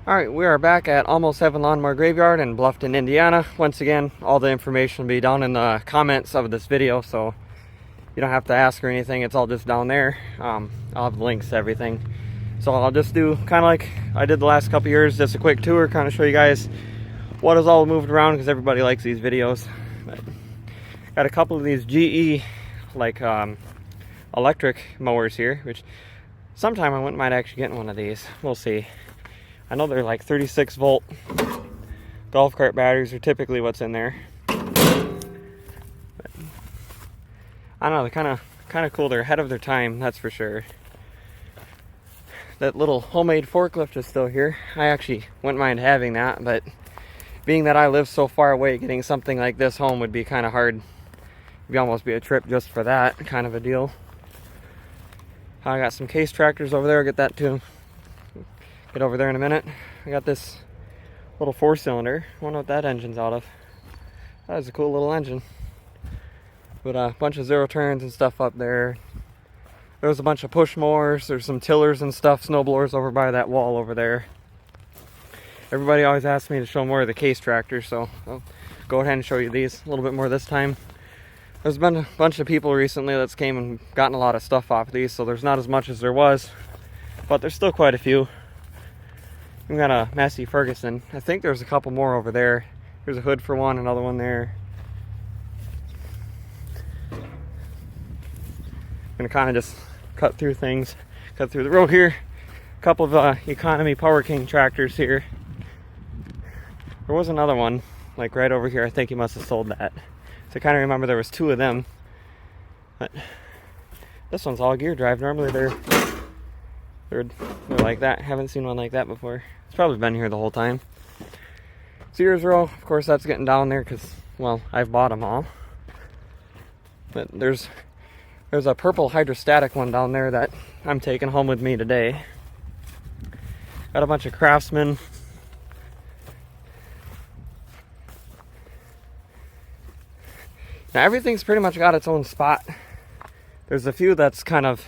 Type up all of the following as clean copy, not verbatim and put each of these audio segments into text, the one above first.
Alright, we are back at Almost Heaven Lawnmower Graveyard in Bluffton, Indiana. Once again, all the information will be down in the comments of this video, so you don't have to ask or anything. It's all just down there. I'll have links to everything. So I'll just do kind of like I did the last couple years, just a quick tour, kind of show you guys what is all moved around, because everybody likes these videos. But got a couple of these GE like electric mowers here, which sometime I wouldn't mind actually getting one of these. We'll see. I know they're like 36 volt golf cart batteries are typically what's in there. But I don't know, they're kind of cool. They're ahead of their time, that's for sure. That little homemade forklift is still here. I actually wouldn't mind having that, but being that I live so far away, getting something like this home would be kind of hard. It'd almost be a trip just for that kind of a deal. I got some case tractors over there. I'll get that too. Get over there in a minute. I got this little 4-cylinder. I wonder what that engine's out of. That is a cool little engine. But a bunch of zero turns and stuff up there. There's a bunch of push mowers. There's some tillers and stuff, snow blowers over by that wall over there. Everybody always asks me to show more of the case tractors, so I'll go ahead and show you these a little bit more this time. There's been a bunch of people recently that's came and gotten a lot of stuff off of these, so there's not as much as there was, but there's still quite a few. We got a Massey Ferguson. I think there's a couple more over there. There's a hood for one, another one there. I'm gonna kind of just cut through things, cut through the road here. A couple of economy Power King tractors here. There was another one like right over here. I think he must have sold that. So I kind of remember there was two of them. But this one's all gear drive. Normally they're like that. Haven't seen one like that before. It's probably been here the whole time. Sears row, of course, that's getting down there because, well, I've bought them all. But there's a purple hydrostatic one down there that I'm taking home with me today. Got a bunch of Craftsman. Now everything's pretty much got its own spot. There's a few that's kind of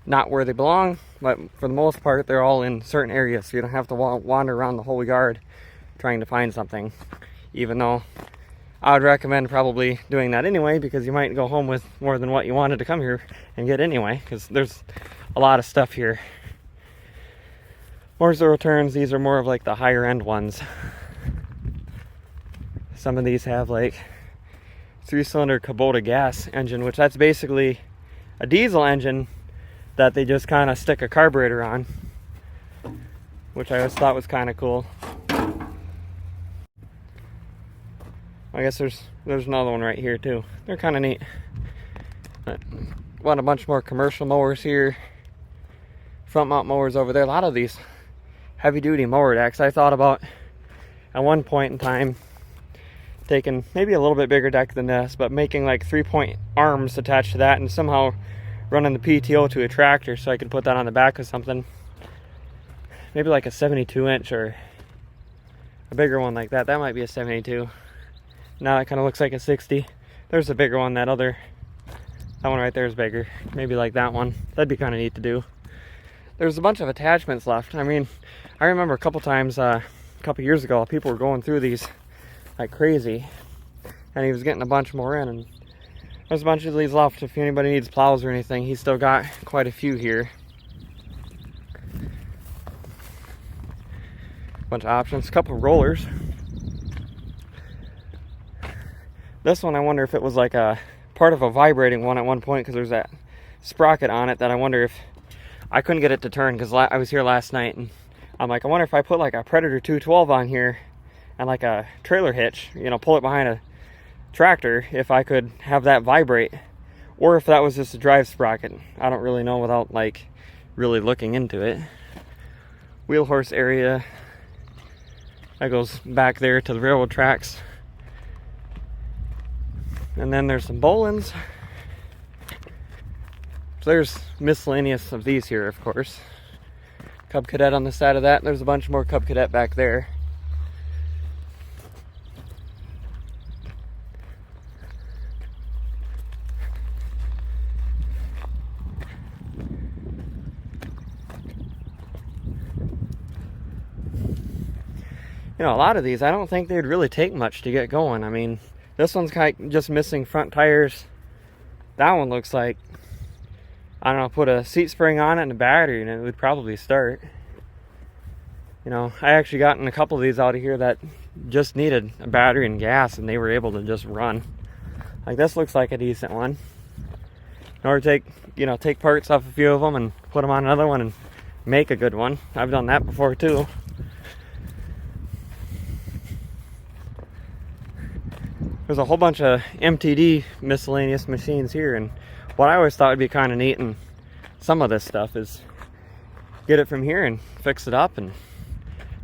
not where they belong, but for the most part they're all in certain areas, so you don't have to wander around the whole yard trying to find something, even though I would recommend probably doing that anyway, because you might go home with more than what you wanted to come here and get anyway, because there's a lot of stuff here. More zero turns. These are more of like the higher end ones. Some of these have like 3-cylinder Kubota gas engine, which that's basically a diesel engine that they just kind of stick a carburetor on, which I always thought was kind of cool. I guess there's another one right here too. They're kind of neat. But want a bunch more commercial mowers here. Front mount mowers over there. A lot of these heavy duty mower decks. I thought about at one point in time taking maybe a little bit bigger deck than this, but making like 3-point arms attached to that and somehow running the PTO to a tractor so I could put that on the back of something. Maybe like a 72-inch or a bigger one like that. That might be a 72. Now it kind of looks like a 60. There's a bigger one. That one right there is bigger. Maybe like that one. That'd be kind of neat to do. There's a bunch of attachments left. I mean, I remember a couple times, a couple years ago, people were going through these like crazy, and he was getting a bunch more in, and there's a bunch of these left. If anybody needs plows or anything, he's still got quite a few here. Bunch of options. A couple of rollers. This one, I wonder if it was like a part of a vibrating one at one point, because there's that sprocket on it that I wonder if I couldn't get it to turn, because I was here last night and I'm like, I wonder if I put like a Predator 212 on here and like a trailer hitch, you know, pull it behind a tractor, if I could have that vibrate, or if that was just a drive sprocket. I don't really know without like really looking into it. Wheel horse area that goes back there to the railroad tracks, and then there's some Bolins. So there's miscellaneous of these here, of course. Cub Cadet on the side of that. There's a bunch more Cub Cadet back there. you know, a lot of these, I don't think they'd really take much to get going. I mean, this one's kind of just missing front tires. That one looks like, I don't know, put a seat spring on it and a battery and it would probably start. You know, I actually gotten a couple of these out of here that just needed a battery and gas and they were able to just run. Like this looks like a decent one. Or take, you know, take parts off a few of them and put them on another one and make a good one. I've done that before too. There's a whole bunch of MTD miscellaneous machines here, and what I always thought would be kind of neat and some of this stuff is get it from here and fix it up and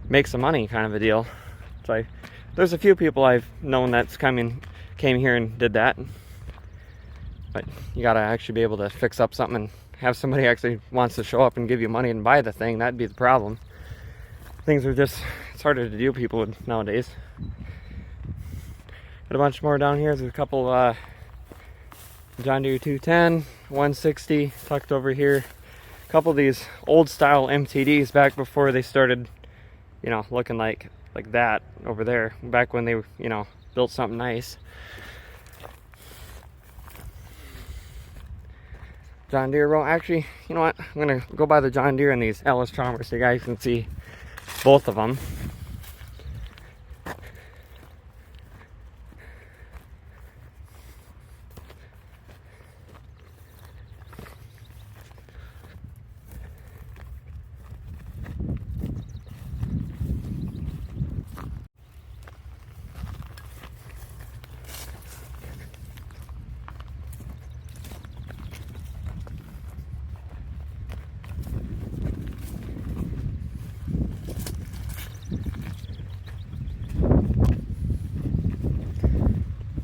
make some money, kind of a deal. It's like there's a few people I've known that's came here and did that, but you gotta actually be able to fix up something and have somebody actually wants to show up and give you money and buy the thing. That'd be the problem. Things are just, it's harder to do people nowadays. Got a bunch more down here. There's a couple John Deere 210, 160 tucked over here. A couple of these old style MTDs back before they started, you know, looking like that over there. Back when they, you know, built something nice. John Deere row. Actually, you know what? I'm gonna go by the John Deere and these Ellis Chalmers so you guys can see both of them.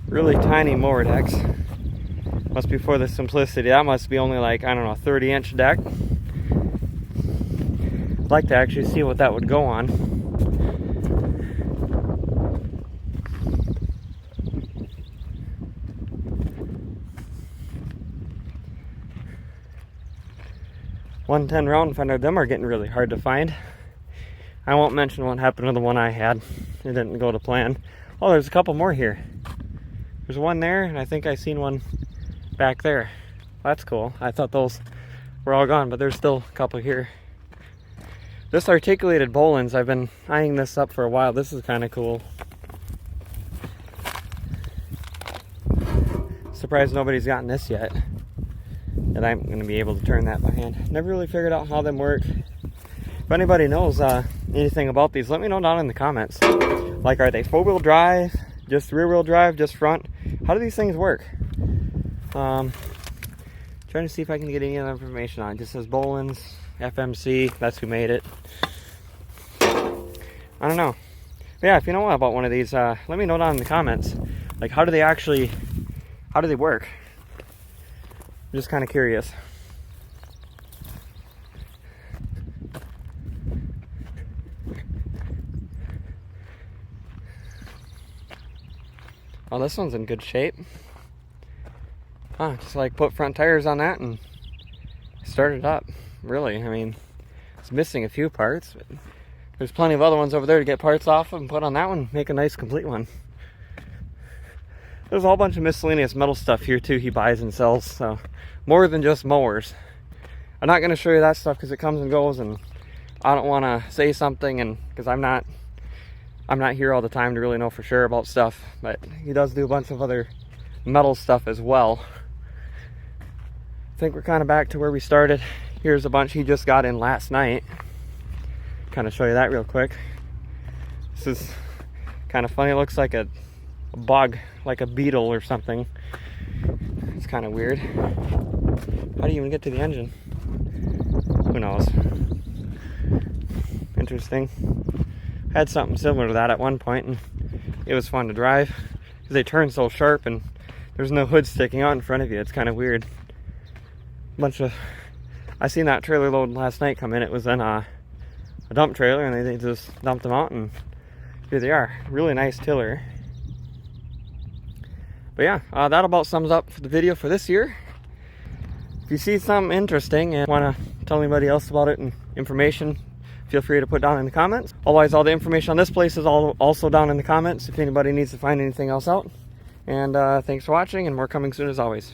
Really tiny mower decks. Must be for the simplicity. That must be only like, I don't know, 30-inch deck. I'd like to actually see what that would go on. .110 round fender, them are getting really hard to find. I won't mention what happened to the one I had. It didn't go to plan. Oh, there's a couple more here. There's one there, and I think I seen one back there. That's cool. I thought those were all gone, but there's still a couple here. This articulated Boland's, I've been eyeing this up for a while. This is kind of cool. Surprised nobody's gotten this yet. And I'm going to be able to turn that by hand. Never really figured out how them work. If anybody knows anything about these, let me know down in the comments. Like, are they four-wheel drive? Just rear-wheel drive? Just front? How do these things work? Trying to see if I can get any other information on it. It just says Boland's, FMC, that's who made it. I don't know. But yeah, if you know about one of these, let me know down in the comments. Like, how do they work? I'm just kind of curious. Oh, this one's in good shape. Just like put front tires on that and start it up. Really, I mean, it's missing a few parts, but there's plenty of other ones over there to get parts off of and put on that one, make a nice complete one. There's a whole bunch of miscellaneous metal stuff here too he buys and sells, so more than just mowers. I'm not going to show you that stuff because it comes and goes, and I don't want to say something, and because I'm not here all the time to really know for sure about stuff, but he does do a bunch of other metal stuff as well. I think we're kind of back to where we started. Here's a bunch he just got in last night. Kind of show you that real quick. This is kind of funny. It looks like a bug, like a beetle or something. It's kind of weird. How do you even get to the engine? Who knows? Interesting. Had something similar to that at one point, and it was fun to drive because they turn so sharp and there's no hood sticking out in front of you. It's kind of weird. I seen that trailer load last night come in. It was in a dump trailer, and they just dumped them out, and here they are. Really nice tiller. But yeah, that about sums up the video for this year. If you see something interesting and want to tell anybody else about it and information, feel free to put down in the comments. Otherwise, all the information on this place is also down in the comments if anybody needs to find anything else out. And thanks for watching, and more coming soon as always.